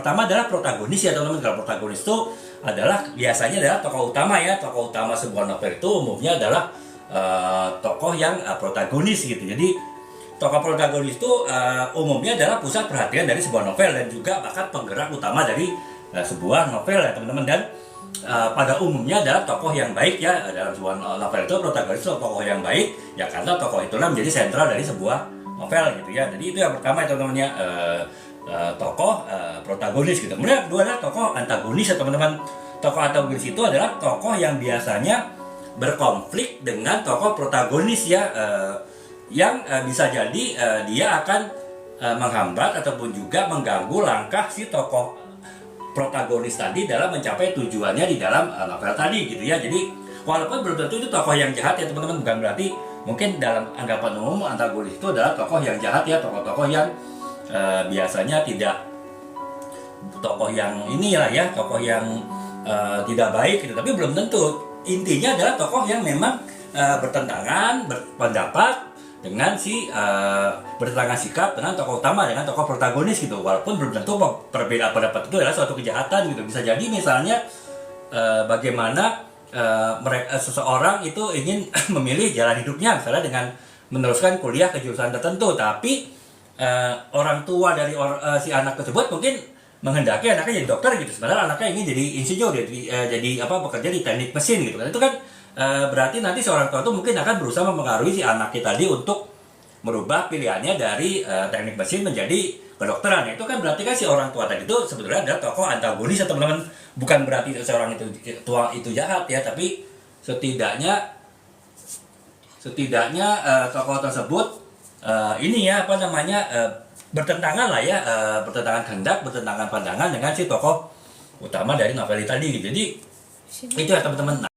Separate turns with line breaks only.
Pertama adalah protagonis ya teman-teman. Kalau protagonis itu adalah biasanya adalah tokoh utama ya. Tokoh utama sebuah novel itu umumnya adalah tokoh yang protagonis gitu. Jadi tokoh protagonis itu umumnya adalah pusat perhatian dari sebuah novel dan juga bahkan penggerak utama dari sebuah novel ya teman-teman. Dan pada umumnya adalah tokoh yang baik ya. Dalam sebuah novel itu protagonis itu tokoh yang baik ya, karena tokoh itulah menjadi sentral dari sebuah novel gitu ya. Jadi itu yang pertama ya teman-teman ya, tokoh protagonis gitu. Kemudian kedua adalah tokoh antagonis ya teman-teman. Tokoh antagonis itu adalah tokoh yang biasanya berkonflik dengan tokoh protagonis ya, yang bisa jadi dia akan menghambat ataupun juga mengganggu langkah si tokoh protagonis tadi dalam mencapai tujuannya di dalam novel tadi gitu ya. Jadi walaupun belum tentu itu tokoh yang jahat ya teman-teman, bukan berarti mungkin dalam anggapan umum antagonis itu adalah tokoh yang jahat ya, tokoh-tokoh yang biasanya tidak, tokoh yang inilah ya, tokoh yang tidak baik gitu. Tapi belum tentu. Intinya adalah tokoh yang memang bertentangan berpendapat dengan bertentangan sikap dengan tokoh utama, dengan tokoh protagonis gitu. Walaupun belum tentu perbedaan pendapat itu adalah suatu kejahatan gitu. Bisa jadi misalnya bagaimana seseorang itu ingin memilih jalan hidupnya misalnya dengan meneruskan kuliah ke jurusan tertentu, tapi orang tua dari si anak tersebut mungkin menghendaki anaknya jadi dokter gitu, sebenarnya anaknya ingin jadi insinyur, jadi bekerja di teknik mesin gitu kan. Itu kan berarti nanti seorang tua itu mungkin akan berusaha mempengaruhi si anaknya tadi untuk merubah pilihannya dari teknik mesin menjadi kedokteran. Itu kan berarti kan si orang tua tadi itu sebetulnya adalah tokoh antagonis ya teman-teman. Bukan berarti seorang tua itu jahat ya, tapi setidaknya tokoh tersebut ini ya bertentangan lah ya, bertentangan kehendak, bertentangan pandangan dengan si tokoh utama dari novel tadi gitu. Jadi itu ya teman-teman.